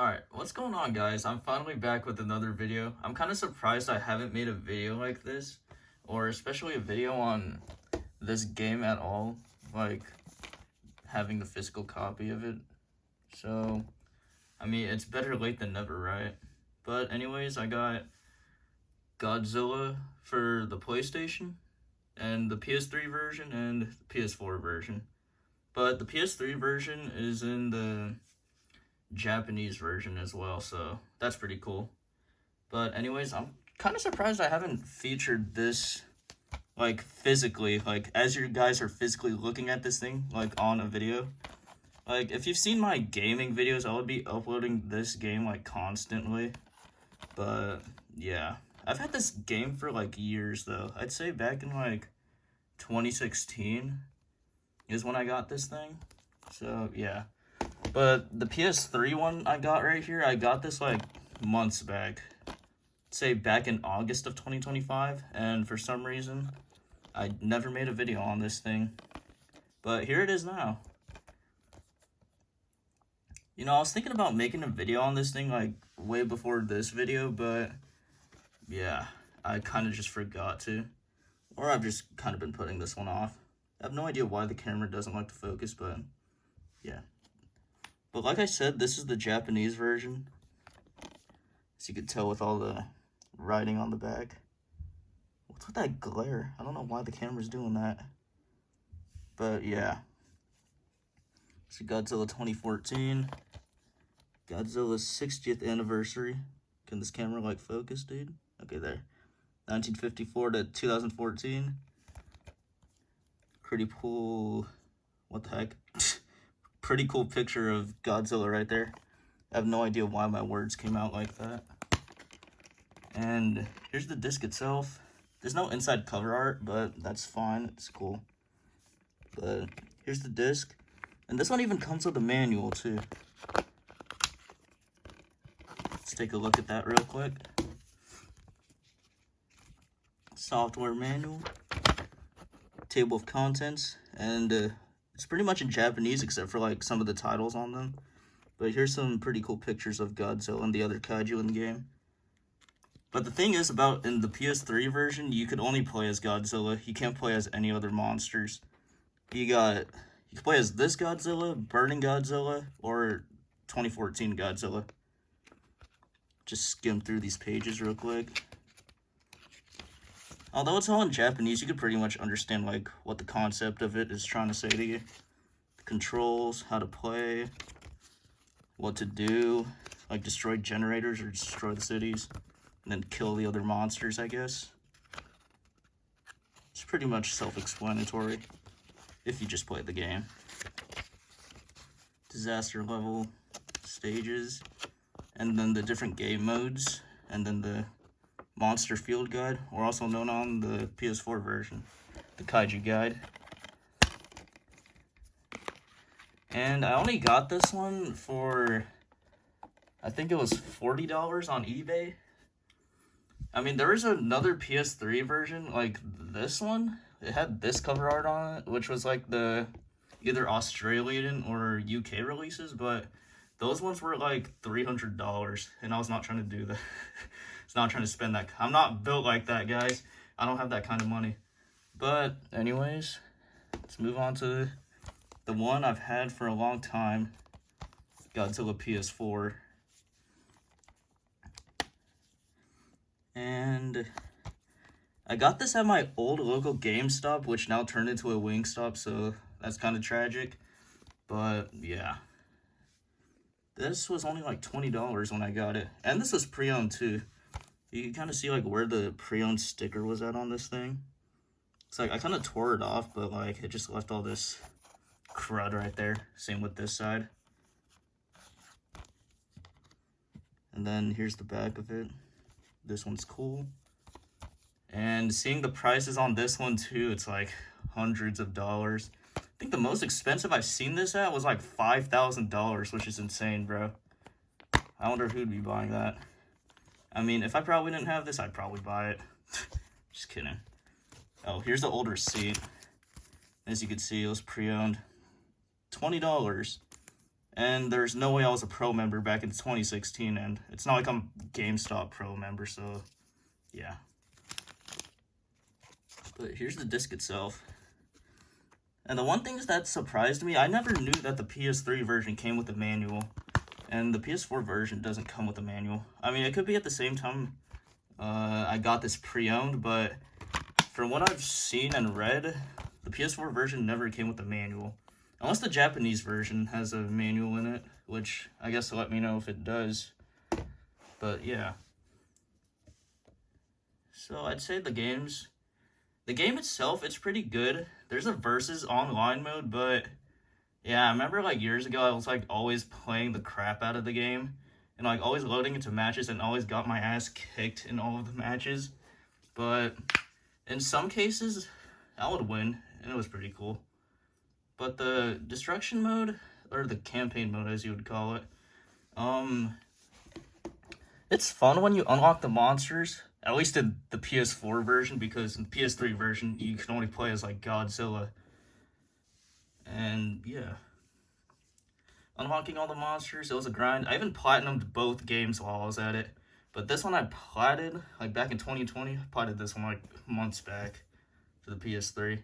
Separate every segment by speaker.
Speaker 1: Alright, what's going on, guys? I'm finally back with another video. I'm kind of surprised I haven't made a video like this, or especially a video on this game at all, like having the physical copy of it. So, I mean, it's better late than never, right? But anyways, I got Godzilla for the PlayStation, and the PS3 version, and the PS4 version. But the PS3 version is in the Japanese version as well, so that's pretty cool. But anyways, I'm kind of surprised I haven't featured this, like, physically, like, as you guys are physically looking at this thing, like, on a video. Like, if you've seen my gaming videos, I would be uploading this game, like, constantly. But, yeah. I've had this game for, like, years, though. I'd say back in, like, 2016 is when I got this thing. So, yeah. But the PS3 one I got right here, I got this like months back. Say back in August of 2025, and for some reason, I never made a video on this thing. But here it is now. You know, I was thinking about making a video on this thing like way before this video, but yeah, I kind of just forgot to. Or I've just kind of been putting this one off. I have no idea why the camera doesn't like to focus, but yeah. But like I said, this is the Japanese version. As you can tell with all the writing on the back. What's with that glare? I don't know why the camera's doing that. But yeah. So Godzilla 2014. Godzilla's 60th anniversary. Can this camera like focus, dude? Okay, there. 1954 to 2014. Pretty cool. What the heck? Pretty cool picture of Godzilla right there. I have no idea why my words came out like that. And here's the disc itself. There's no inside cover art, but that's fine. It's cool. But here's the disc. And this one even comes with a manual, too. Let's take a look at that real quick. Software manual. Table of contents. And it's pretty much in Japanese except for like some of the titles on them. But here's some pretty cool pictures of Godzilla and the other kaiju in the game. But the thing is about in the PS3 version, you could only play as Godzilla. You can't play as any other monsters. You can play as this Godzilla, Burning Godzilla, or 2014 Godzilla. Just skim through these pages real quick. Although it's all in Japanese, you could pretty much understand like what the concept of it is trying to say to you. The controls, how to play, what to do, like destroy generators or destroy the cities, and then kill the other monsters, I guess. It's pretty much self-explanatory if you just play the game. Disaster level, stages, and then the different game modes, and then the Monster Field Guide, or also known on the PS4 version, the Kaiju Guide. And I only got this one for, I think it was $40 on eBay. I mean, there is another PS3 version, like this one. It had this cover art on it, which was like the either Australian or UK releases, but those ones were like $300, and I was not trying to do that. It's not trying to spend that. I'm not built like that, guys. I don't have that kind of money. But anyways, let's move on to the one I've had for a long time, Godzilla PS4. And I got this at my old local GameStop, which now turned into a Wingstop, so that's kind of tragic. But yeah. This was only like $20 when I got it. And this was pre-owned too. You can kind of see like where the pre-owned sticker was at on this thing. It's like I kind of tore it off, but like it just left all this crud right there. Same with this side. And then here's the back of it. This one's cool. And seeing the prices on this one too, it's like hundreds of dollars. I think the most expensive I've seen this at was like $5,000, which is insane, bro. I wonder who'd be buying that. I mean, if I probably didn't have this, I'd probably buy it. Just kidding. Oh, here's the old receipt. As you can see, it was pre-owned. $20. and there's no way I was a pro member back in 2016, and it's not like I'm GameStop pro member, so yeah. But here's the disc itself. And the one thing that surprised me, I never knew that the PS3 version came with a manual, and the PS4 version doesn't come with a manual. I mean, it could be at the same time I got this pre-owned, but from what I've seen and read, the PS4 version never came with a manual. Unless the Japanese version has a manual in it, which I guess let me know if it does. But yeah. So I'd say the game itself, it's pretty good. There's a versus online mode, but yeah, I remember like years ago I was like always playing the crap out of the game and like always loading into matches and always got my ass kicked in all of the matches. But in some cases, I would win, and it was pretty cool. But the destruction mode, or the campaign mode as you would call it, it's fun when you unlock the monsters, at least in the PS4 version, because in the PS3 version, you can only play as like Godzilla. And yeah. Unlocking all the monsters, it was a grind. I even platinumed both games while I was at it. But this one I platted, like back in 2020. I platted this one like months back for the PS3.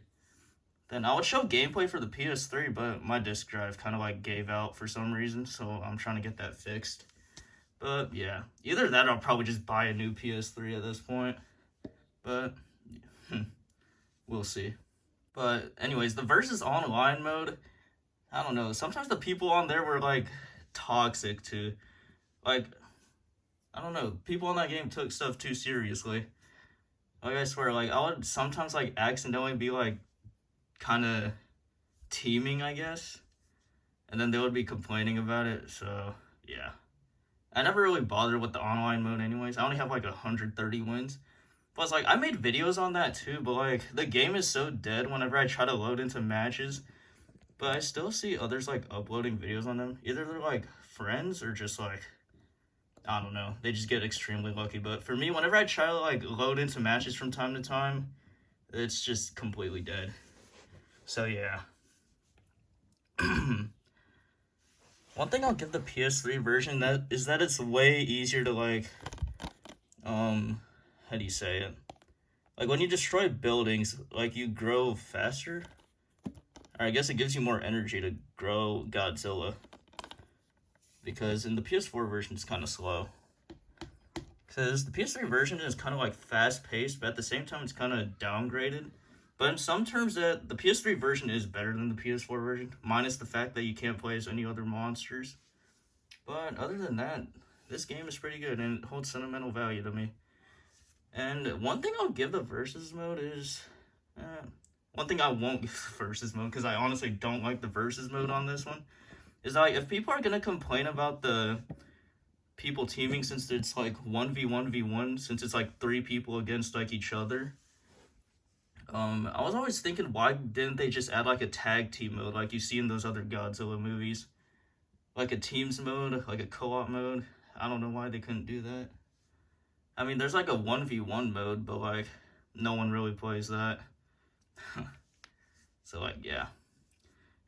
Speaker 1: Then I would show gameplay for the PS3, but my disk drive kind of like gave out for some reason, so I'm trying to get that fixed. But yeah, either that or I'll probably just buy a new PS3 at this point. But we'll see. But anyways, the versus online mode, I don't know. Sometimes the people on there were like toxic too. Like, I don't know. People in that game took stuff too seriously. Like I swear, like I would sometimes like accidentally be like kind of teaming, I guess, and then they would be complaining about it. So yeah, I never really bothered with the online mode anyways. I only have like 130 wins. Plus, like, I made videos on that too, but like the game is so dead whenever I try to load into matches. But I still see others like uploading videos on them. Either they're like friends or just like, I don't know, they just get extremely lucky. But for me, whenever I try to like load into matches from time to time, it's just completely dead. So yeah. One thing I'll give the PS3 version is that it's way easier to like, how do you say it? Like when you destroy buildings, like you grow faster. Or I guess it gives you more energy to grow Godzilla. Because in the PS4 version, it's kind of slow. Because the PS3 version is kind of like fast-paced, but at the same time, it's kind of downgraded. But in some terms, the PS3 version is better than the PS4 version, minus the fact that you can't play as any other monsters. But other than that, this game is pretty good, and it holds sentimental value to me. And one thing I'll give the versus mode is... one thing I won't give the versus mode, because I honestly don't like the versus mode on this one, is like, if people are going to complain about the people teaming since it's like 1v1v1, since it's like 3 people against like each other, I was always thinking, why didn't they just add like a tag team mode like you see in those other Godzilla movies? Like a teams mode, like a co-op mode. I don't know why they couldn't do that. I mean, there's like a 1v1 mode, but like, no one really plays that. So like, yeah.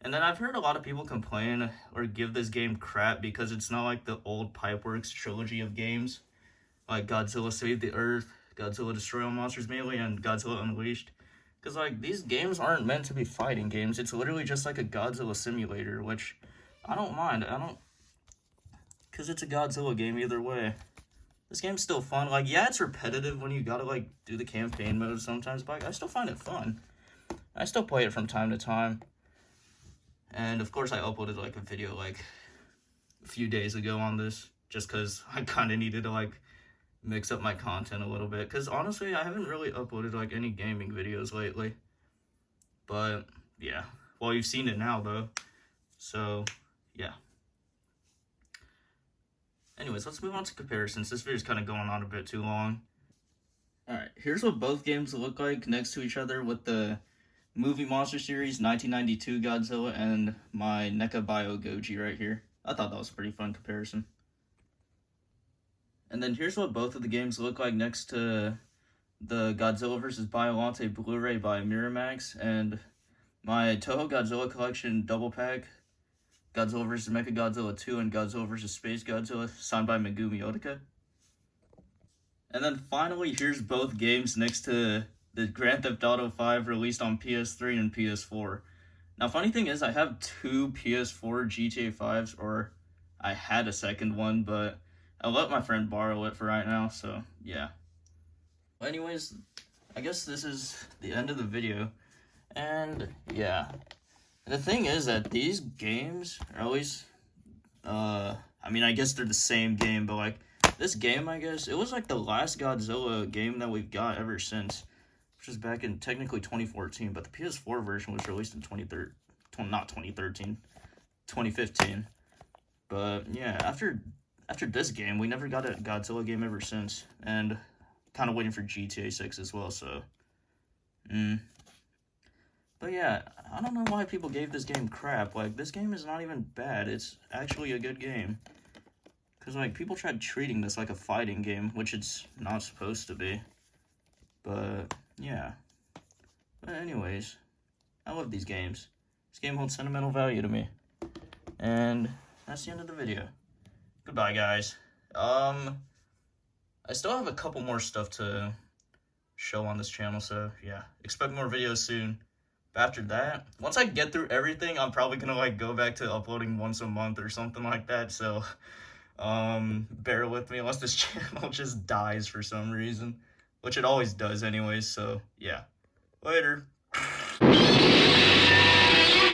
Speaker 1: And then I've heard a lot of people complain or give this game crap because it's not like the old Pipeworks trilogy of games, like Godzilla Save the Earth, Godzilla Destroy All Monsters Melee, and Godzilla Unleashed. Because like, these games aren't meant to be fighting games. It's literally just like a Godzilla simulator, which I don't mind. Because it's a Godzilla game either way. This game's still fun. Like, yeah, it's repetitive when you gotta like do the campaign mode sometimes, but I still find it fun. I still play it from time to time. And of course I uploaded like a video like a few days ago on this, just because I kind of needed to like mix up my content a little bit, because honestly I haven't really uploaded like any gaming videos lately. But yeah, well, you've seen it now though, so yeah. Anyways, let's move on to comparisons. This video's kind of going on a bit too long. Alright, here's what both games look like next to each other with the Movie Monster Series 1992 Godzilla and my NECA Bio Goji right here. I thought that was a pretty fun comparison. And then here's what both of the games look like next to the Godzilla vs. Biollante Blu-ray by Miramax and my Toho Godzilla Collection double pack Godzilla vs. Mechagodzilla 2, and Godzilla vs. Space Godzilla, signed by Megumi Otaka. And then finally, here's both games next to the Grand Theft Auto 5 released on PS3 and PS4. Now, funny thing is, I have two PS4 GTA 5s, or I had a second one, but I let my friend borrow it for right now, so yeah. Anyways, I guess this is the end of the video, and yeah. The thing is that these games are always, I mean, I guess they're the same game, but like, this game, I guess, it was like the last Godzilla game that we've got ever since, which was back in technically 2014, but the PS4 version was released in 2015. But yeah, after this game, we never got a Godzilla game ever since, and kind of waiting for GTA 6 as well, so, But yeah, I don't know why people gave this game crap. Like, this game is not even bad. It's actually a good game. Because, like, people tried treating this like a fighting game, which it's not supposed to be. But, yeah. But anyways, I love these games. This game holds sentimental value to me. And that's the end of the video. Goodbye, guys. I still have a couple more stuff to show on this channel, so yeah. Expect more videos soon. But after that, once I get through everything, I'm probably gonna like go back to uploading once a month or something like that, so bear with me unless this channel just dies for some reason, which it always does anyways, so yeah. Later.